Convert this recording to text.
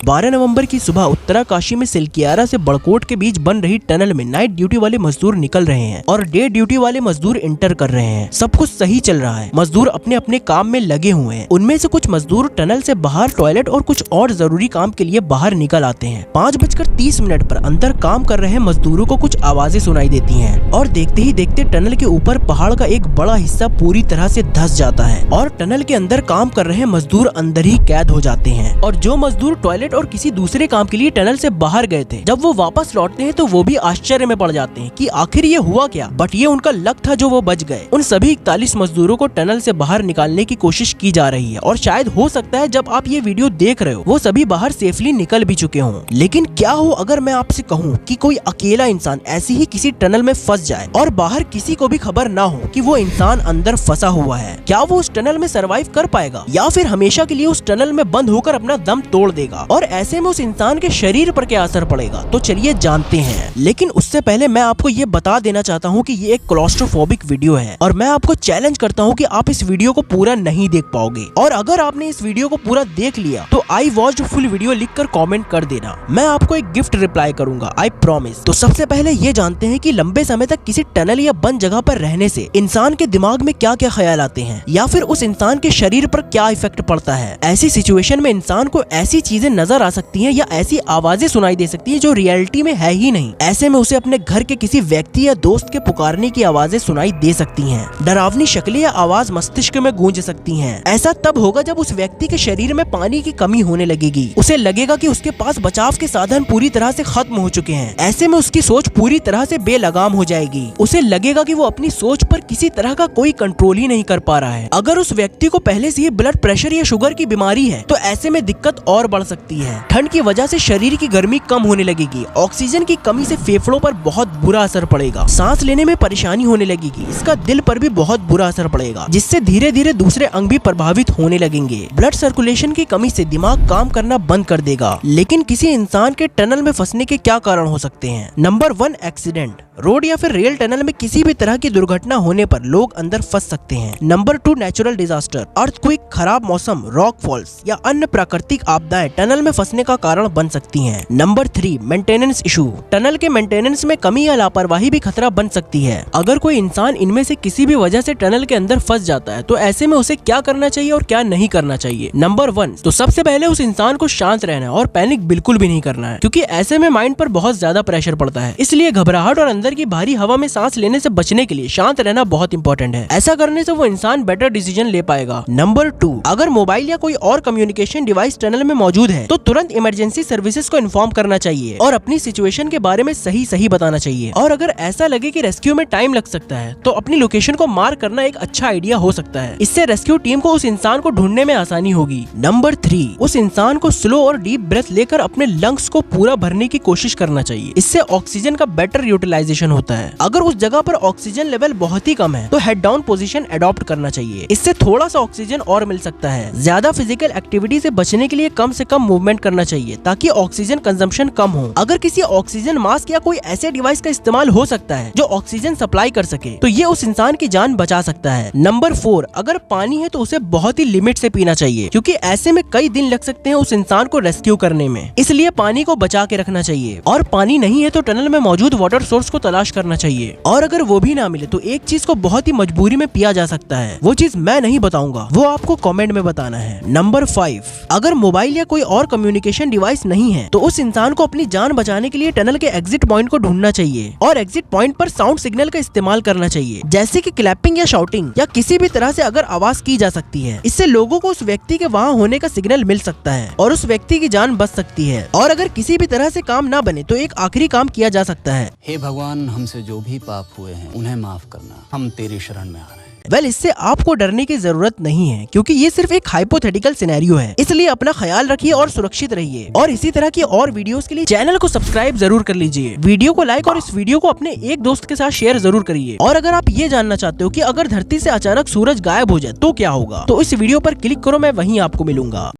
12 नवंबर की सुबह उत्तराकाशी में सिलकियारा से बड़कोट के बीच बन रही टनल में नाइट ड्यूटी वाले मजदूर निकल रहे हैं और डे ड्यूटी वाले मजदूर इंटर कर रहे हैं। सब कुछ सही चल रहा है, मजदूर अपने अपने काम में लगे हुए हैं। उनमें से कुछ मजदूर टनल से बाहर टॉयलेट और कुछ और जरूरी काम के लिए बाहर निकल आते हैं। 5:30 पर अंदर काम कर रहे मजदूरों को कुछ आवाजें सुनाई देती हैं और देखते ही देखते टनल के ऊपर पहाड़ का एक बड़ा हिस्सा पूरी तरह से धंस जाता है और टनल के अंदर काम कर रहे मजदूर अंदर ही कैद हो जाते हैं। और जो मजदूर टॉयलेट और किसी दूसरे काम के लिए टनल से बाहर गए थे, जब वो वापस लौटते हैं तो वो भी आश्चर्य में पड़ जाते हैं कि आखिर ये हुआ क्या। बट ये उनका लक था जो वो बच गए। उन सभी 41 मजदूरों को टनल से बाहर निकालने की कोशिश की जा रही है और शायद हो सकता है जब आप ये वीडियो देख रहे हो वो सभी बाहर सेफली निकल भी चुके हों। लेकिन क्या हो अगर मैं आपसे कहूँ कि कोई अकेला इंसान ऐसे ही किसी टनल में फंस जाए और बाहर किसी को भी खबर ना हो कि वो इंसान अंदर फंसा हुआ है। क्या वो उस टनल में सरवाइव कर पाएगा या फिर हमेशा के लिए उस टनल में बंद होकर अपना दम तोड़ देगा और ऐसे में उस इंसान के शरीर पर क्या असर पड़ेगा? तो चलिए जानते हैं। लेकिन उससे पहले मैं आपको ये बता देना चाहता हूँ कि ये एक क्लॉस्ट्रोफोबिक वीडियो है और मैं आपको चैलेंज करता हूँ कि आप इस वीडियो को पूरा नहीं देख पाओगे। और अगर आपने इस वीडियो को पूरा देख लिया तो आई वॉच्ड फुल वीडियो लिखकर कमेंट कर देना, मैं आपको एक गिफ्ट रिप्लाई करूंगा, आई प्रॉमिस। तो सबसे पहले ये जानते हैं कि लंबे समय तक किसी टनल या बंद जगह पर रहने से इंसान के दिमाग में क्या क्या ख्याल आते हैं या फिर उस इंसान के शरीर पर क्या इफेक्ट पड़ता है। ऐसी सिचुएशन में इंसान को ऐसी चीजें नजर आ सकती हैं या ऐसी आवाजें सुनाई दे सकती हैं जो रियलिटी में है ही नहीं। ऐसे में उसे अपने घर के किसी व्यक्ति या दोस्त के पुकारने की आवाजें सुनाई दे सकती हैं। डरावनी शक्लें या आवाज मस्तिष्क में गूंज सकती हैं। ऐसा तब होगा जब उस व्यक्ति के शरीर में पानी की कमी होने लगेगी। उसे लगेगा कि उसके पास बचाव के साधन पूरी तरह से खत्म हो चुके हैं। ऐसे में उसकी सोच पूरी तरह से बेलगाम हो जाएगी। उसे लगेगा कि वो अपनी सोच पर किसी तरह का कोई कंट्रोल ही नहीं कर पा रहा है। अगर उस व्यक्ति को पहले से ही ब्लड प्रेशर या शुगर की बीमारी है तो ऐसे में दिक्कत और बढ़ सकती है। ठंड की वजह से शरीर की गर्मी कम होने लगेगी। ऑक्सीजन की कमी से फेफड़ों पर बहुत बुरा असर पड़ेगा। सांस लेने में परेशानी होने लगेगी। इसका दिल पर भी बहुत बुरा असर पड़ेगा, जिससे धीरे धीरे दूसरे अंग भी प्रभावित होने लगेंगे। ब्लड सर्कुलेशन की कमी से दिमाग काम करना बंद कर देगा। लेकिन किसी इंसान के टनल में फंसने के क्या कारण हो सकते हैं? Number 1, accident. रोड या फिर रेल टनल में किसी भी तरह की दुर्घटना होने पर लोग अंदर फंस सकते हैं। Number 2, natural disaster. अर्थक्वेक, खराब मौसम, रॉक फॉल्स या अन्य प्राकृतिक आपदाएं टनल में फंसने का कारण बन सकती हैं। Number 3, maintenance issue. टनल के मेंटेनेंस में कमी या लापरवाही भी खतरा बन सकती है। अगर कोई इंसान इनमें से किसी भी वजह से टनल के अंदर फंस जाता है तो ऐसे में उसे क्या करना चाहिए और क्या नहीं करना चाहिए? नंबर 1, तो सबसे पहले उस इंसान को शांत रहना है और पैनिक बिल्कुल भी नहीं करना है, क्योंकि ऐसे में माइंड पर बहुत ज्यादा प्रेशर पड़ता है। इसलिए घबराहट और अंदर की भारी हवा में सांस लेने से बचने के लिए शांत रहना बहुत इंपॉर्टेंट है। ऐसा करने से वो इंसान बेटर डिसीजन ले पाएगा। नंबर 2, अगर मोबाइल या कोई और कम्युनिकेशन डिवाइस टनल में मौजूद है तो तुरंत इमरजेंसी सर्विसेज को इन्फॉर्म करना चाहिए और अपनी सिचुएशन के बारे में सही बताना चाहिए। और अगर ऐसा लगे कि रेस्क्यू में टाइम लग सकता है तो अपनी लोकेशन को मार्क करना एक अच्छा आइडिया हो सकता है। इससे रेस्क्यू टीम को उस इंसान को ढूंढने में आसानी होगी। नंबर 3, उस इंसान को स्लो और डीप ब्रेथ लेकर अपने लंग्स को पूरा भरने की कोशिश करना चाहिए। इससे ऑक्सीजन का बेटर यूटिलाइजेशन होता है। अगर उस जगह पर ऑक्सीजन लेवल बहुत ही कम है तो हेड डाउन पोजीशन अडॉप्ट करना चाहिए। इससे थोड़ा सा ऑक्सीजन और मिल सकता है। ज्यादा फिजिकल एक्टिविटी से बचने के लिए कम से कम मूवमेंट करना चाहिए ताकि ऑक्सीजन कंजम्पशन कम हो। अगर किसी ऑक्सीजन मास्क या कोई ऐसे डिवाइस का इस्तेमाल हो सकता है जो ऑक्सीजन सप्लाई कर सके तो ये उस इंसान की जान बचा सकता है। नंबर 4, अगर पानी है तो उसे बहुत ही लिमिट से पीना चाहिए, क्योंकि ऐसे में कई दिन लग सकते हैं उस इंसान को रेस्क्यू करने में। इसलिए पानी को बचा के रखना चाहिए। और पानी नहीं है तो टनल में मौजूद वाटर सोर्स को तलाश करना चाहिए। और अगर वो भी ना मिले तो एक चीज को बहुत ही मजबूरी में पिया जा सकता है। वो चीज मैं नहीं बताऊंगा, वो आपको कमेंट में बताना है। नंबर 5, अगर मोबाइल या कोई और कम्युनिकेशन डिवाइस नहीं है तो उस इंसान को अपनी जान बचाने के लिए टनल के एग्जिट पॉइंट को ढूंढना चाहिए और एग्जिट पॉइंट पर साउंड सिग्नल का इस्तेमाल करना चाहिए, जैसे कि क्लैपिंग या शाउटिंग या किसी भी तरह से अगर आवाज की जा सकती है। इससे लोगों को उस व्यक्ति के वहाँ होने का सिग्नल मिल सकता है और उस व्यक्ति की जान बच सकती है। और अगर किसी भी तरह से काम ना बने तो एक आखिरी काम किया जा सकता है। हे भगवान, हमसे जो भी पाप हुए हैं उन्हें माफ करना, हम तेरी शरण में आ रहे हैं। इससे आपको डरने की जरूरत नहीं है, क्योंकि ये सिर्फ एक हाइपोथेटिकल सिनेरियो है। इसलिए अपना ख्याल रखिए और सुरक्षित रहिए। और इसी तरह की और वीडियोस के लिए चैनल को सब्सक्राइब जरूर कर लीजिए। वीडियो को लाइक और इस वीडियो को अपने एक दोस्त के साथ शेयर जरूर करिए। और अगर आप ये जानना चाहते हो कि अगर धरती से अचानक सूरज गायब हो जाए तो क्या होगा, तो इस वीडियो पर क्लिक करो, मैं वहीं आपको मिलूंगा।